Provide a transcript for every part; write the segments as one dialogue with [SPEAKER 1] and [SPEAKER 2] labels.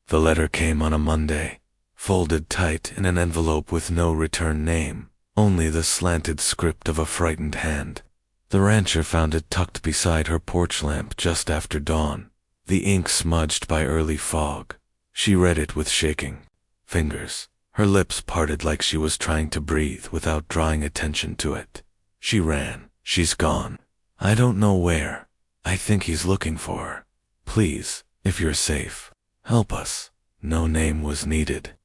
[SPEAKER 1] The letter came on a Monday, folded tight in an envelope with no return name, only the slanted script of a frightened hand. The rancher found it tucked beside her porch lamp just after dawn, the ink smudged by early fog. She read it with shaking fingers, her lips parted like she was trying to breathe without drawing attention to it. She ran. "She's gone. I don't know where. I think he's looking for her. Please, if you're safe, help us." No name was needed.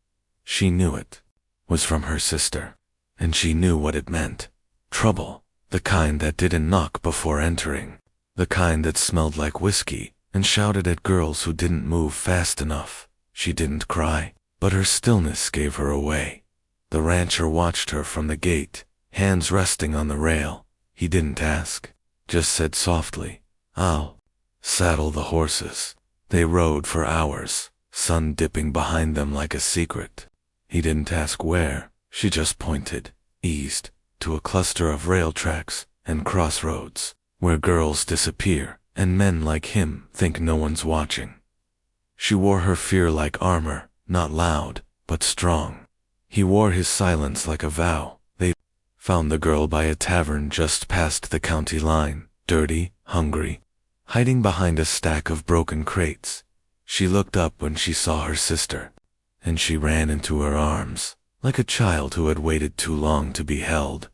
[SPEAKER 1] She knew it was from her sister, and she knew what it meant. Trouble, the kind that didn't knock before entering, the kind that smelled like whiskey and shouted at girls who didn't move fast enough. She didn't cry, but her stillness gave her away. The rancher watched her from the gate, hands resting on the rail. He didn't ask, just said softly, "I'll saddle the horses." They rode for hours, sun dipping behind them like a secret. He didn't ask where, she just pointed, eased, to a cluster of rail tracks and crossroads, where girls disappear and men like him think no one's watching. She wore her fear like armor, not loud, but strong. He wore his silence like a vow. They found the girl by a tavern just past the county line, dirty, hungry, hiding behind a stack of broken crates. She looked up when she saw her sister, and she ran into her arms, like a child who had waited too long to be held.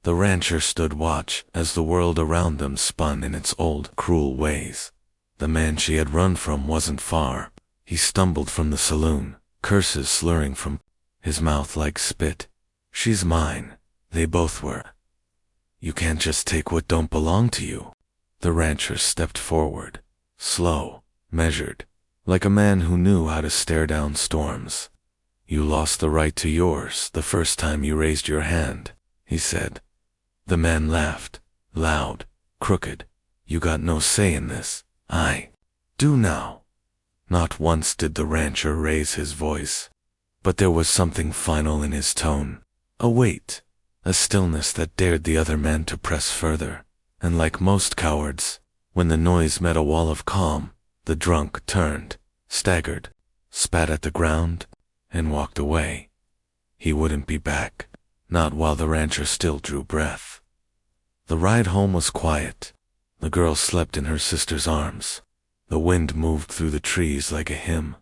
[SPEAKER 1] The rancher stood watch as the world around them spun in its old, cruel ways. The man she had run from wasn't far. He stumbled from the saloon, curses slurring from his mouth like spit. "She's mine." They both were. "You can't just take what don't belong to you." The rancher stepped forward, slow, measured, like a man who knew how to stare down storms. "You lost the right to yours the first time you raised your hand," he said. The man laughed, loud, crooked. "You got no say in this. I do now." Not once did the rancher raise his voice, but there was something final in his tone, a weight, a stillness that dared the other man to press further. And like most cowards, when the noise met a wall of calm, the drunk turned, staggered, spat at the ground, and walked away. He wouldn't be back, not while the rancher still drew breath. The ride home was quiet. The girl slept in her sister's arms. The wind moved through the trees like a hymn.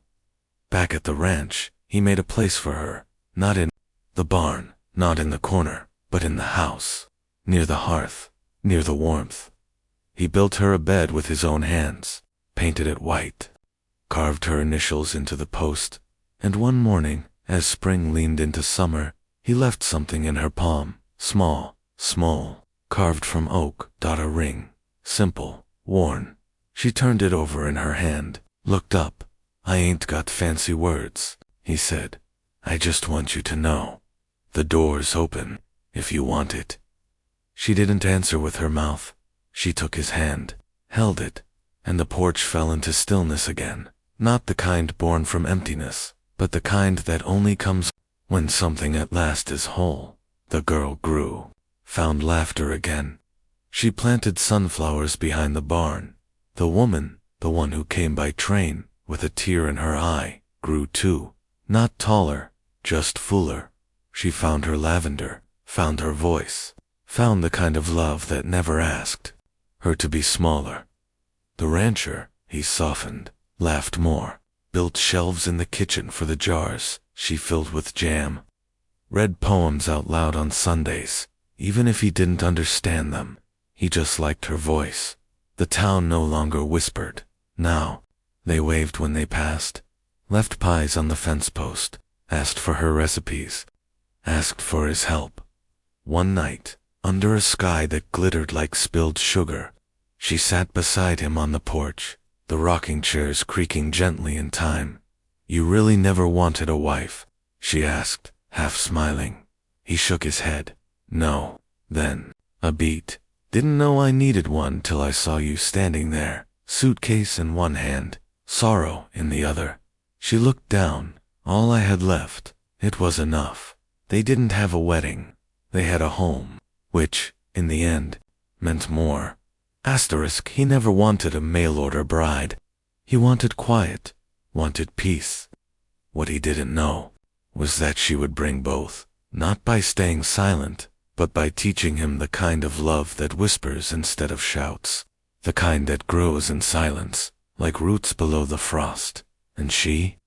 [SPEAKER 1] Back at the ranch, he made a place for her, not in the barn, not in the corner, but in the house, near the hearth, near the warmth. He built her a bed with his own hands, painted it white, carved her initials into the post, and one morning, as spring leaned into summer, he left something in her palm, small, carved from oak, a ring, simple, worn. She turned it over in her hand, looked up. "I ain't got fancy words," he said. "I just want you to know. The door's open, if you want it." She didn't answer with her mouth. She took his hand, held it, and the porch fell into stillness again. Not the kind born from emptiness, but the kind that only comes when something at last is whole. The girl grew, found laughter again. She planted sunflowers behind the barn. The woman, the one who came by train, with a tear in her eye, grew too. Not taller, just fuller. She found her lavender, found her voice, found the kind of love that never asked her to be smaller. The rancher, he softened, laughed more, built shelves in the kitchen for the jars she filled with jam, read poems out loud on Sundays, even if he didn't understand them. He just liked her voice. The town no longer whispered. Now, they waved when they passed, left pies on the fence post, asked for her recipes, asked for his help. One night, under a sky that glittered like spilled sugar, she sat beside him on the porch, the rocking chairs creaking gently in time. "You really never wanted a wife?" she asked, half smiling. He shook his head. "No." Then, a beat. "Didn't know I needed one till I saw you standing there, suitcase in one hand, sorrow in the other." She looked down. "All I had left. It was enough. They didn't have a wedding. They had a home, which, in the end, meant more." He never wanted a mail-order bride. He wanted quiet, wanted peace. What he didn't know was that she would bring both, not by staying silent, but by teaching him the kind of love that whispers instead of shouts, the kind that grows in silence, like roots below the frost. And she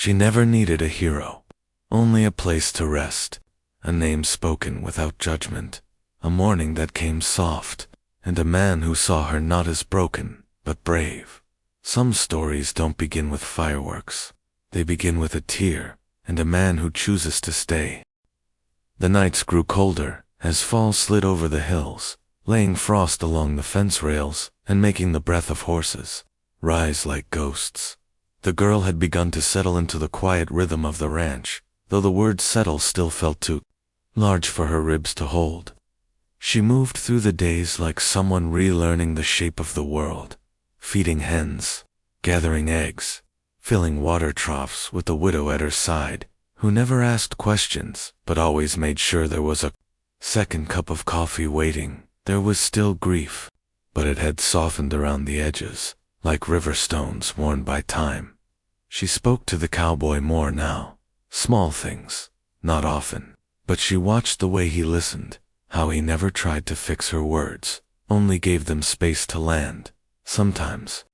[SPEAKER 1] never needed a hero, only a place to rest, a name spoken without judgment, a morning that came soft, and a man who saw her not as broken, but brave. Some stories don't begin with fireworks. They begin with a tear, and a man who chooses to stay. The nights grew colder, as fall slid over the hills, laying frost along the fence rails, and making the breath of horses rise like ghosts. The girl had begun to settle into the quiet rhythm of the ranch, though the word settle still felt too large for her ribs to hold. She moved through the days like someone relearning the shape of the world, feeding hens, gathering eggs, filling water troughs with the widow at her side, who never asked questions but always made sure there was a second cup of coffee waiting. There was still grief, but it had softened around the edges, like river stones worn by time. She spoke to the cowboy more now, small things, not often, but she watched the way he listened, how he never tried to fix her words, only gave them space to land. Sometimes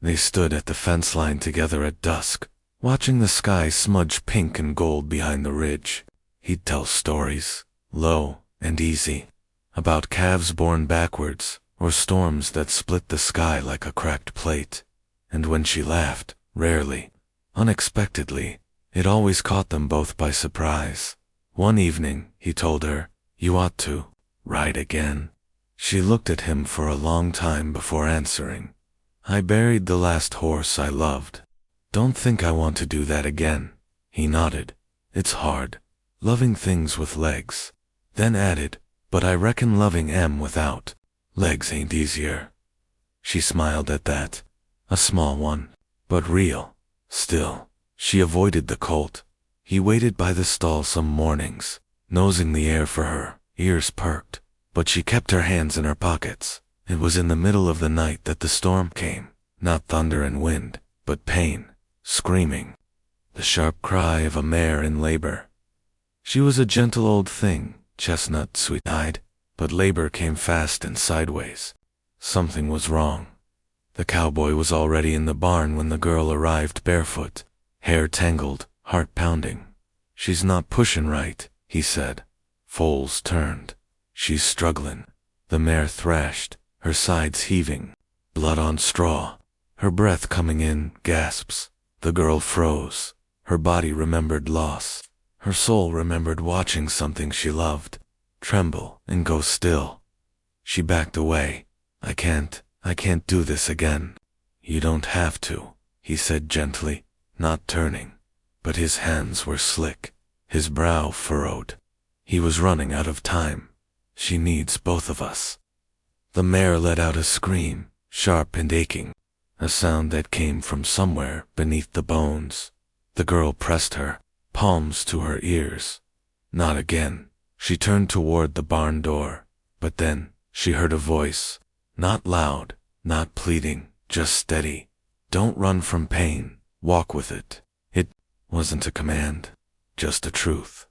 [SPEAKER 1] they stood at the fence line together at dusk, watching the sky smudge pink and gold behind the ridge. He'd tell stories, low and easy, about calves born backwards, or storms that split the sky like a cracked plate. And when she laughed, rarely, unexpectedly, it always caught them both by surprise. One evening, he told her, "You ought to ride again." She looked at him for a long time before answering. "I buried the last horse I loved. Don't think I want to do that again." He nodded. "It's hard, loving things with legs." Then added, "But I reckon loving 'em without legs ain't easier." She smiled at that, a small one, but real. Still, she avoided the colt. He waited by the stall some mornings, nosing the air for her, ears perked, but she kept her hands in her pockets. It was in the middle of the night that the storm came, not thunder and wind, but pain, screaming, the sharp cry of a mare in labor. She was a gentle old thing, chestnut, sweet-eyed, but labor came fast and sideways. Something was wrong. The cowboy was already in the barn when the girl arrived barefoot, hair tangled, heart pounding. "She's not pushin' right," he said. Foals turned. "She's strugglin'." The mare thrashed, her sides heaving, blood on straw, her breath coming in gasps. The girl froze. Her body remembered loss. Her soul remembered watching something she loved tremble and go still. She backed away. I can't do this again." "You don't have to," he said gently, not turning. But his hands were slick, his brow furrowed. He was running out of time. "She needs both of us." The mare let out a scream, sharp and aching, a sound that came from somewhere beneath the bones. The girl pressed her palms to her ears. "Not again." She turned toward the barn door, but then she heard a voice, not loud, not pleading, just steady. "Don't run from pain, walk with it." It wasn't a command, just a truth.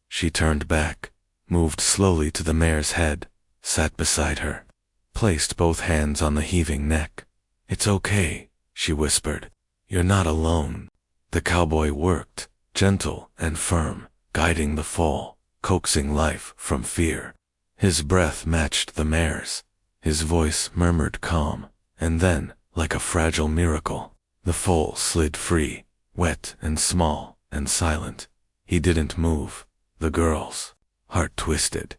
[SPEAKER 1] She turned back, moved slowly to the mare's head, sat beside her, placed both hands on the heaving neck. "It's okay," she whispered. "You're not alone." The cowboy worked, gentle and firm, guiding the foal, coaxing life from fear. His breath matched the mare's. His voice murmured calm, and then, like a fragile miracle, the foal slid free, wet and small and silent. He didn't move. The girl's heart twisted.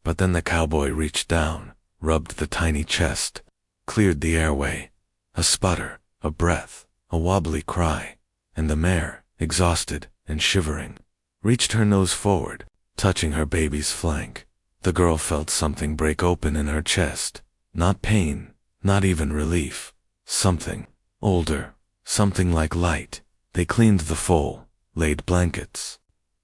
[SPEAKER 1] But then the cowboy reached down, rubbed the tiny chest, cleared the airway. A sputter, a breath, a wobbly cry, and the mare, exhausted and shivering, reached her nose forward, touching her baby's flank. The girl felt something break open in her chest. Not pain, not even relief. Something older, something like light. They cleaned the foal, laid blankets.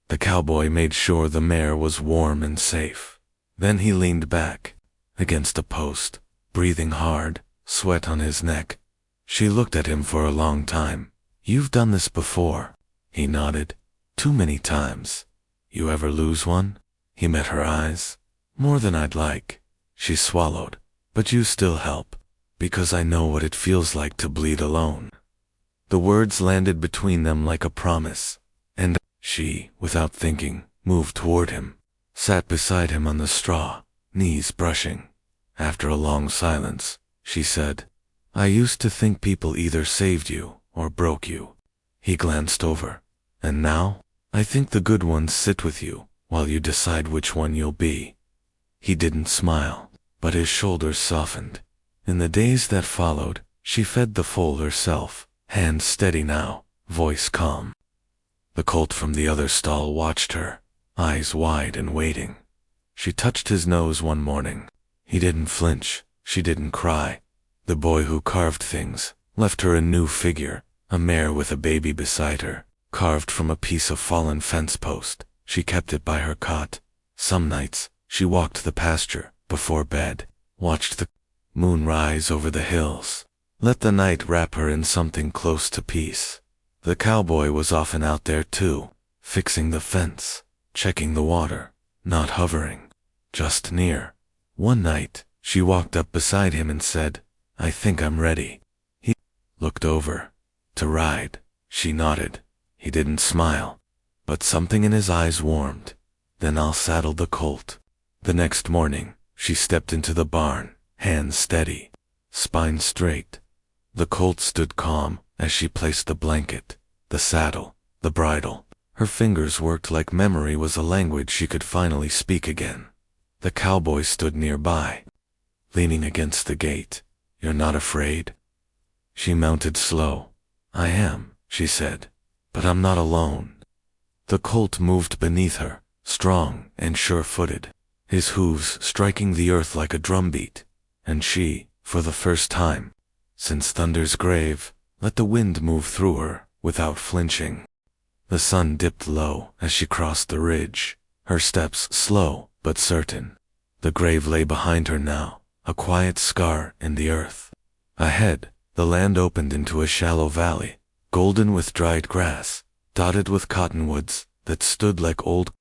[SPEAKER 1] The cowboy made sure the mare was warm and safe. Then he leaned back against a post, breathing hard, sweat on his neck. She looked at him for a long time. "You've done this before." He nodded. "Too many times." "You ever lose one?" He met her eyes. "More than I'd like." She swallowed. "But you still help. Because I know what it feels like to bleed alone." The words landed between them like a promise. And she, without thinking, moved toward him, sat beside him on the straw, knees brushing. After a long silence, she said, "I used to think people either saved you or broke you." He glanced over. "And now? I think the good ones sit with you while you decide which one you'll be." He didn't smile, but his shoulders softened. In the days that followed, she fed the foal herself, hand steady now, voice calm. The colt from the other stall watched her, eyes wide and waiting. She touched his nose one morning. He didn't flinch. She didn't cry. The boy who carved things left her a new figure, a mare with a baby beside her, carved from a piece of fallen fence post. She kept it by her cot. Some nights, she walked the pasture before bed, watched the moon rise over the hills, let the night wrap her in something close to peace. The cowboy was often out there too, fixing the fence, checking the water, not hovering, just near. One night, she walked up beside him and said, "I think I'm ready." He looked over. "To ride?" She nodded. He didn't smile, but something in his eyes warmed. "Then I'll saddle the colt." The next morning, she stepped into the barn, hands steady, spine straight. The colt stood calm as she placed the blanket, the saddle, the bridle. Her fingers worked like memory was a language she could finally speak again. The cowboy stood nearby, leaning against the gate. "You're not afraid?" She mounted slow. "I am," she said, "but I'm not alone." The colt moved beneath her, strong and sure-footed, his hooves striking the earth like a drumbeat, and she, for the first time since Thunder's grave, let the wind move through her without flinching. The sun dipped low as she crossed the ridge, her steps slow but certain. The grave lay behind her now, a quiet scar in the earth. Ahead, the land opened into a shallow valley, golden with dried grass, dotted with cottonwoods that stood like old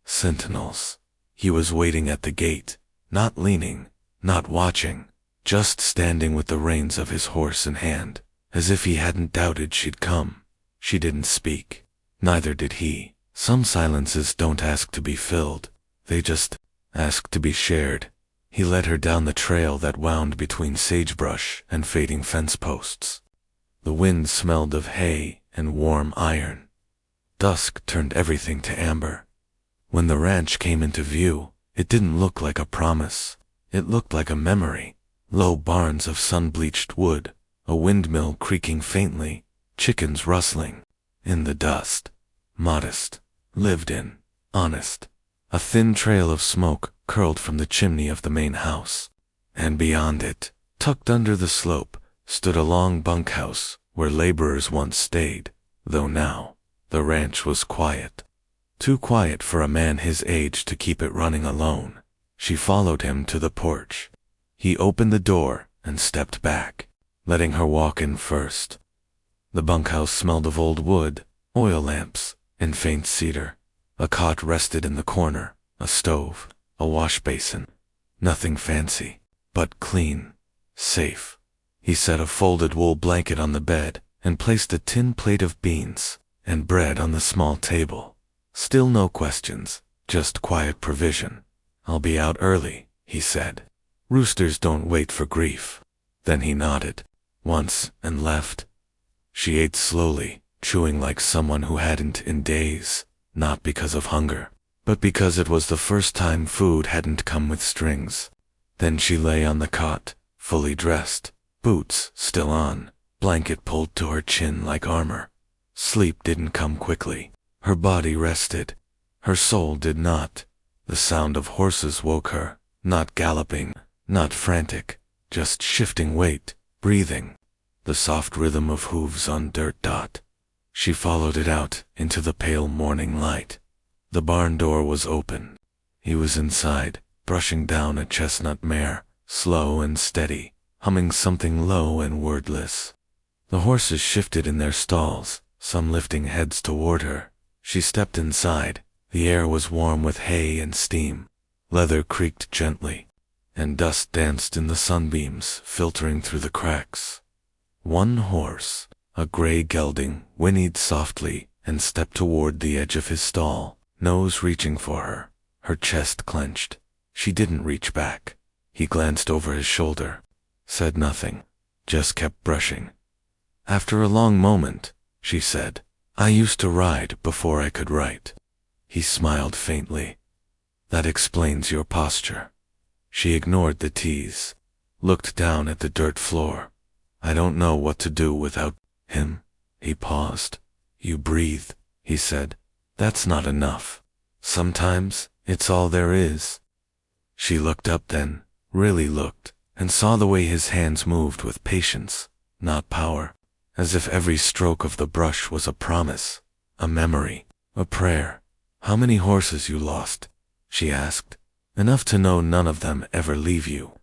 [SPEAKER 1] sentinels. He was waiting at the gate, not leaning, not watching, just standing with the reins of his horse in hand, as if he hadn't doubted she'd come. She didn't speak. Neither did he. Some silences don't ask to be filled. They just ask to be shared. He led her down the trail that wound between sagebrush and fading fence posts. The wind smelled of hay and warm iron. Dusk turned everything to amber. When the ranch came into view, it didn't look like a promise. It looked like a memory. Low barns of sun-bleached wood, a windmill creaking faintly, chickens rustling. In the dust. Modest. Lived in. Honest. A thin trail of smoke curled from the chimney of the main house. And beyond it, tucked under the slope, stood a long bunkhouse where laborers once stayed, though now, the ranch was quiet. Too quiet for a man his age to keep it running alone. She followed him to the porch. He opened the door and stepped back, letting her walk in first. The bunkhouse smelled of old wood, oil lamps, and faint cedar. A cot rested in the corner, a stove, a wash basin. Nothing fancy, but clean, safe. He set a folded wool blanket on the bed and placed a tin plate of beans and bread on the small table. Still no questions, just quiet provision. "I'll be out early," he said. "Roosters don't wait for grief." Then he nodded, once, and left. She ate slowly, chewing like someone who hadn't in days, not because of hunger, but because it was the first time food hadn't come with strings. Then she lay on the cot, fully dressed, boots still on, blanket pulled to her chin like armor. Sleep didn't come quickly. Her body rested. Her soul did not. The sound of horses woke her, not galloping, not frantic, just shifting weight, breathing. The soft rhythm of hooves on dirt dot. She followed it out into the pale morning light. The barn door was open. He was inside, brushing down a chestnut mare, slow and steady, humming something low and wordless. The horses shifted in their stalls, some lifting heads toward her. She stepped inside. The air was warm with hay and steam. Leather creaked gently, and dust danced in the sunbeams, filtering through the cracks. One horse, a gray gelding, whinnied softly and stepped toward the edge of his stall, nose reaching for her, her chest clenched. She didn't reach back. He glanced over his shoulder, said nothing, just kept brushing. After a long moment, she said, "I used to ride before I could write." He smiled faintly. "That explains your posture." She ignored the tease, looked down at the dirt floor. "I don't know what to do without him." He paused. "You breathe," he said. "That's not enough. Sometimes it's all there is." She looked up then, really looked, and saw the way his hands moved with patience, not power, as if every stroke of the brush was a promise, a memory, a prayer. "How many horses you lost?" she asked. "Enough to know none of them ever leave you."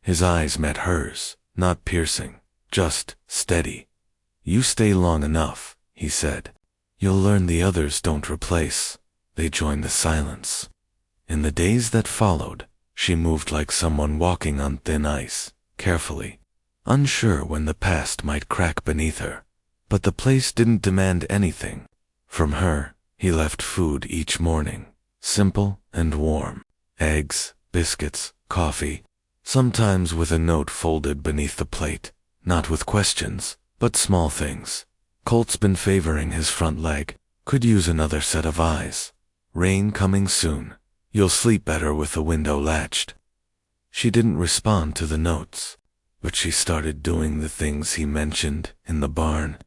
[SPEAKER 1] His eyes met hers, not piercing, just steady. "You stay long enough," he said. "You'll learn the others don't replace. They join the silence." In the days that followed, she moved like someone walking on thin ice, carefully, unsure when the past might crack beneath her. But the place didn't demand anything. From her, he left food each morning, simple and warm. Eggs, biscuits, coffee, sometimes with a note folded beneath the plate, not with questions, but small things. "Colt's been favoring his front leg. Could use another set of eyes. Rain coming soon. You'll sleep better with the window latched." She didn't respond to the notes, but she started doing the things he mentioned in the barn.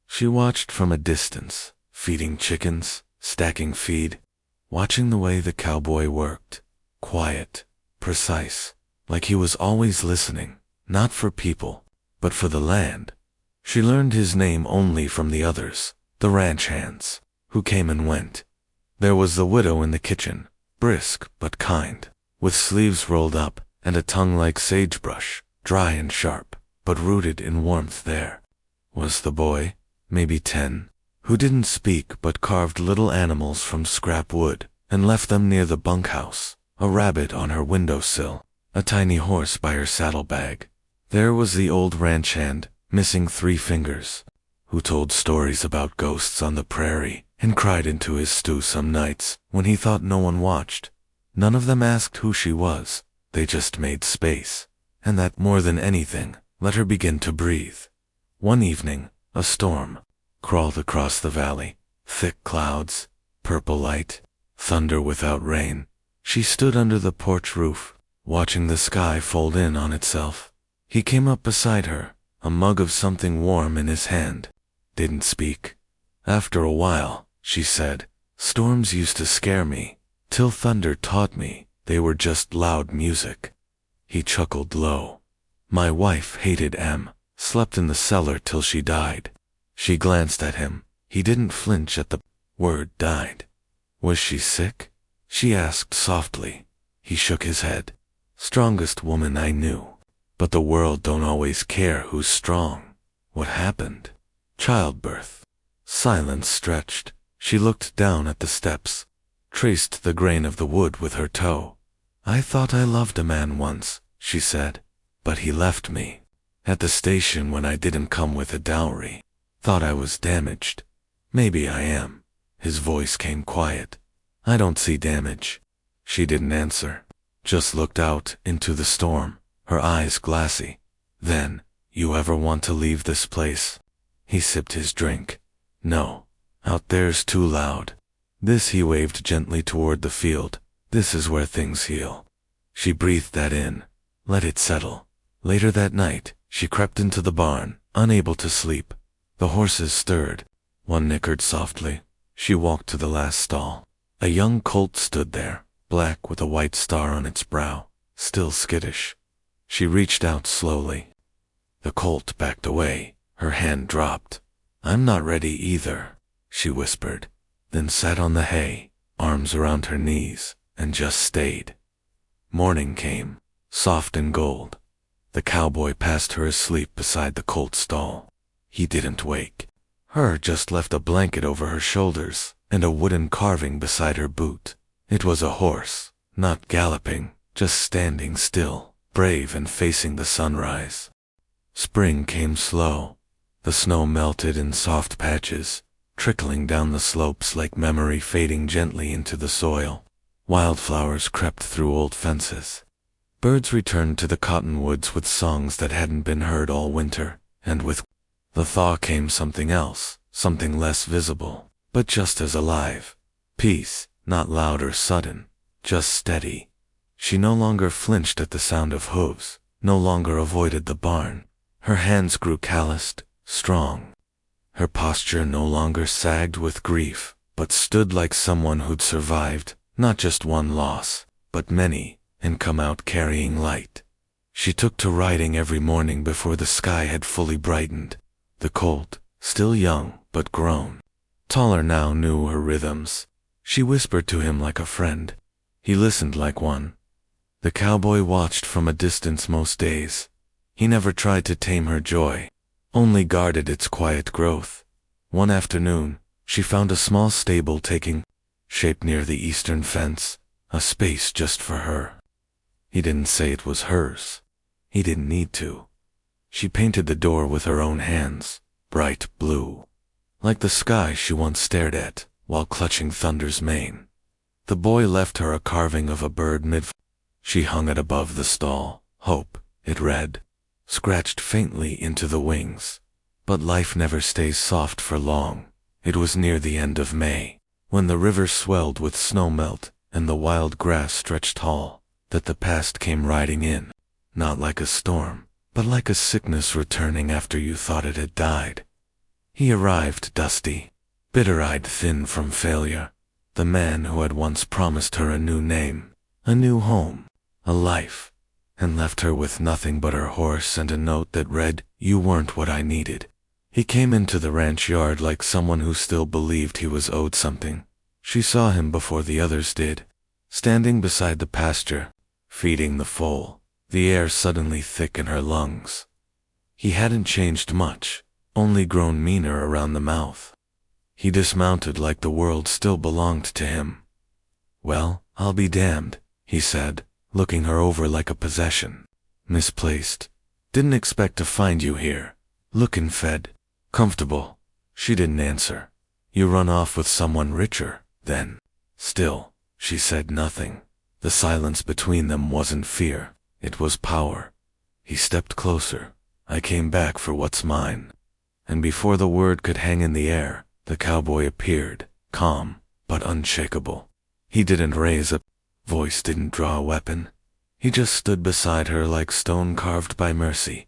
[SPEAKER 1] She watched from a distance, feeding chickens, stacking feed, watching the way the cowboy worked, quiet, precise, like he was always listening, not for people, but for the land. She learned his name only from the others, the ranch hands, who came and went. There was the widow in the kitchen, brisk but kind, with sleeves rolled up and a tongue like sagebrush, dry and sharp, but rooted in warmth. There was the boy, maybe 10, who didn't speak but carved little animals from scrap wood and left them near the bunkhouse, a rabbit on her windowsill, a tiny horse by her saddlebag. There was the old ranch hand, missing 3 fingers, who told stories about ghosts on the prairie and cried into his stew some nights when he thought no one watched. None of them asked who she was, they just made space, and that, more than anything, let her begin to breathe. One evening, a storm crawled across the valley, thick clouds, purple light, thunder without rain. She stood under the porch roof, watching the sky fold in on itself. He came up beside her, a mug of something warm in his hand. Didn't speak. "After a while," she said, "storms used to scare me, till thunder taught me they were just loud music." He chuckled low. "My wife hated M, slept in the cellar till she died." She glanced at him. He didn't flinch at the word died. "Was she sick?" she asked softly. He shook his head. "Strongest woman I knew. But the world don't always care who's strong." "What happened?" "Childbirth." Silence stretched. She looked down at the steps, traced the grain of the wood with her toe. "I thought I loved a man once," she said, "but he left me. At the station when I didn't come with a dowry. Thought I was damaged. Maybe I am." His voice came quiet. "I don't see damage." She didn't answer, just looked out into the storm, her eyes glassy. Then, "You ever want to leave this place?" He sipped his drink. "No. Out there's too loud. This," he waved gently toward the field. "This is where things heal." She breathed that in, let it settle. Later that night, she crept into the barn, unable to sleep. The horses stirred. One nickered softly. She walked to the last stall. A young colt stood there, black with a white star on its brow, still skittish. She reached out slowly. The colt backed away. Her hand dropped. "I'm not ready either," she whispered, then sat on the hay, arms around her knees, and just stayed. Morning came, soft and gold. The cowboy passed her asleep beside the colt's stall. He didn't wake her, just left a blanket over her shoulders and a wooden carving beside her boot. It was a horse, not galloping, just standing still, brave and facing the sunrise. Spring came slow. The snow melted in soft patches, trickling down the slopes like memory fading gently into the soil. Wildflowers crept through old fences. Birds returned to the cottonwoods with songs that hadn't been heard all winter, and with the thaw came something else, something less visible, but just as alive. Peace, not loud or sudden, just steady. She no longer flinched at the sound of hooves, no longer avoided the barn. Her hands grew calloused, strong. Her posture no longer sagged with grief, but stood like someone who'd survived, not just one loss, but many, and come out carrying light. She took to riding every morning before the sky had fully brightened. The colt, still young but grown, taller now, knew her rhythms. She whispered to him like a friend. He listened like one. The cowboy watched from a distance most days. He never tried to tame her joy, only guarded its quiet growth. One afternoon, she found a small stable taking shape near the eastern fence, a space just for her. He didn't say it was hers. He didn't need to. She painted the door with her own hands, bright blue, like the sky she once stared at while clutching thunder's mane. The boy left her a carving of a bird mid. She hung it above the stall. Hope, it read, scratched faintly into the wings. But life never stays soft for long. It was near the end of May, when the river swelled with snow melt and the wild grass stretched tall, that the past came riding in, not like a storm, but like a sickness returning after you thought it had died. He arrived dusty, bitter-eyed, thin from failure, the man who had once promised her a new name, a new home, a life, and left her with nothing but her horse and a note that read, "You weren't what I needed." He came into the ranch yard like someone who still believed he was owed something. She saw him before the others did, standing beside the pasture, feeding the foal, the air suddenly thick in her lungs. He hadn't changed much, only grown meaner around the mouth. He dismounted like the world still belonged to him. "Well, I'll be damned," he said, looking her over like a possession. "Misplaced. Didn't expect to find you here. Looking fed. Comfortable." She didn't answer. "You run off with someone richer, then?" Still, she said nothing. The silence between them wasn't fear, it was power. He stepped closer. "I came back for what's mine." And before the word could hang in the air, the cowboy appeared, calm, but unshakable. He didn't raise a voice, didn't draw a weapon. He just stood beside her like stone carved by mercy.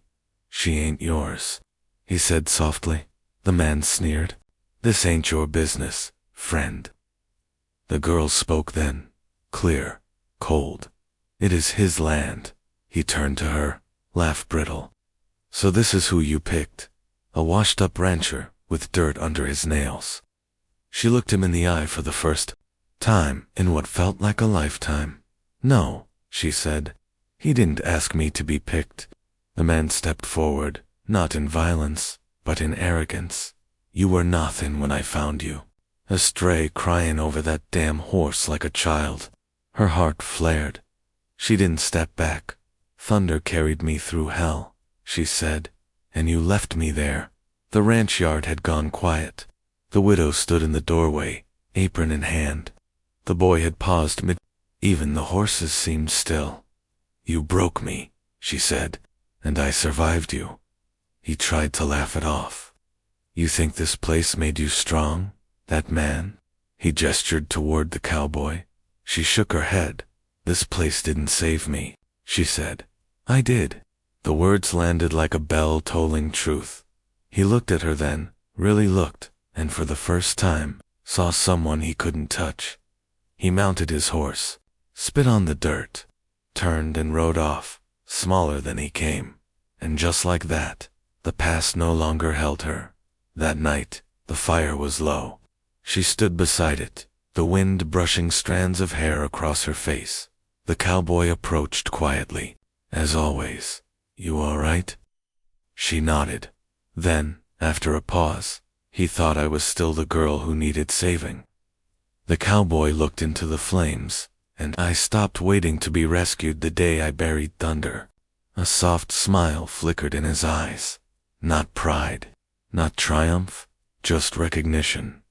[SPEAKER 1] "She ain't yours," he said softly. The man sneered. "This ain't your business, friend." The girl spoke then, clear, cold. "It is his land." He turned to her, laugh brittle. "So this is who you picked? A washed-up rancher with dirt under his nails." She looked him in the eye for the first time in what felt like a lifetime. "No," she said. "He didn't ask me to be picked." The man stepped forward, not in violence, but in arrogance. "You were nothing when I found you. A stray crying over that damn horse like a child." Her heart flared. She didn't step back. "Thunder carried me through hell," she said, "and you left me there." The ranch yard had gone quiet. The widow stood in the doorway, apron in hand. The boy had paused mid. Even the horses seemed still. "You broke me," she said, "and I survived you." He tried to laugh it off. "You think this place made you strong? That man?" He gestured toward the cowboy. She shook her head. "This place didn't save me," she said. "I did." The words landed like a bell tolling truth. He looked at her then, really looked, and for the first time, saw someone he couldn't touch. He mounted his horse, spit on the dirt, turned and rode off, smaller than he came. And just like that, the past no longer held her. That night, the fire was low. She stood beside it, the wind brushing strands of hair across her face. The cowboy approached quietly. "As always, you all right?" She nodded. Then, After a pause, he thought I was still the girl who needed saving. The cowboy looked into the flames, and I stopped waiting to be rescued the day I buried Thunder. A soft smile flickered in his eyes. Not pride, not triumph, just recognition.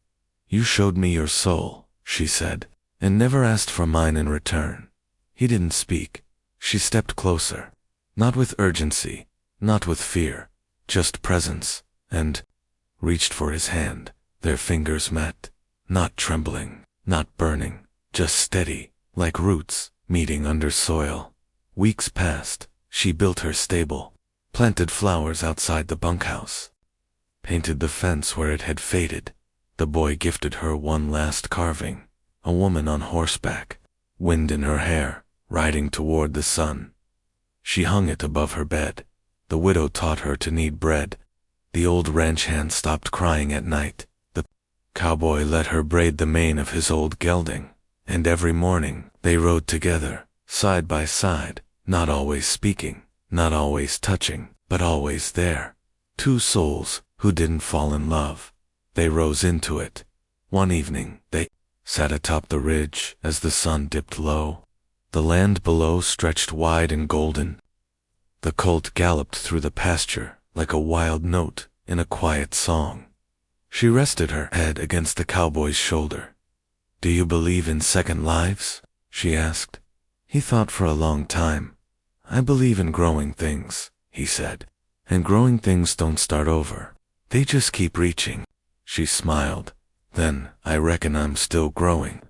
[SPEAKER 1] You showed me your soul, she said, and never asked for mine in return. He didn't speak. She stepped closer. Not with urgency, not with fear, just presence, and reached for his hand. Their fingers met, not trembling, not burning, just steady, like roots meeting under soil. Weeks passed. She built her stable, planted flowers outside the bunkhouse, painted the fence where it had faded. The boy gifted her one last carving, a woman on horseback, wind in her hair, riding toward the sun. She hung it above her bed. The widow taught her to knead bread. The old ranch hand stopped crying at night. The cowboy let her braid the mane of his old gelding, and every morning they rode together, side by side, not always speaking, not always touching, but always there. Two souls who didn't fall in love. They rose into it. One evening, they sat atop the ridge as the sun dipped low. The land below stretched wide and golden. The colt galloped through the pasture like a wild note in a quiet song. She rested her head against the cowboy's shoulder. "Do you believe in second lives?" she asked. He thought for a long time. "I believe in growing things," he said. "And growing things don't start over. They just keep reaching." She smiled. "Then I reckon I'm still growing."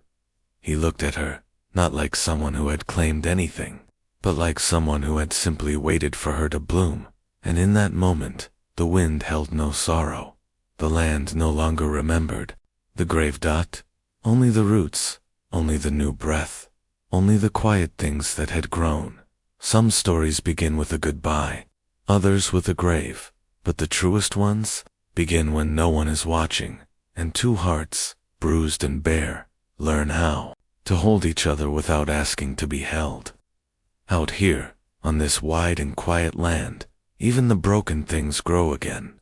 [SPEAKER 1] He looked at her, not like someone who had claimed anything, but like someone who had simply waited for her to bloom. And in that moment, the wind held no sorrow. The land no longer remembered. The grave dot? Only the roots, only the new breath, only the quiet things that had grown. Some stories begin with a goodbye, others with a grave, but the truest ones begin when no one is watching, and two hearts, bruised and bare, learn how to hold each other without asking to be held. Out here, on this wide and quiet land, even the broken things grow again.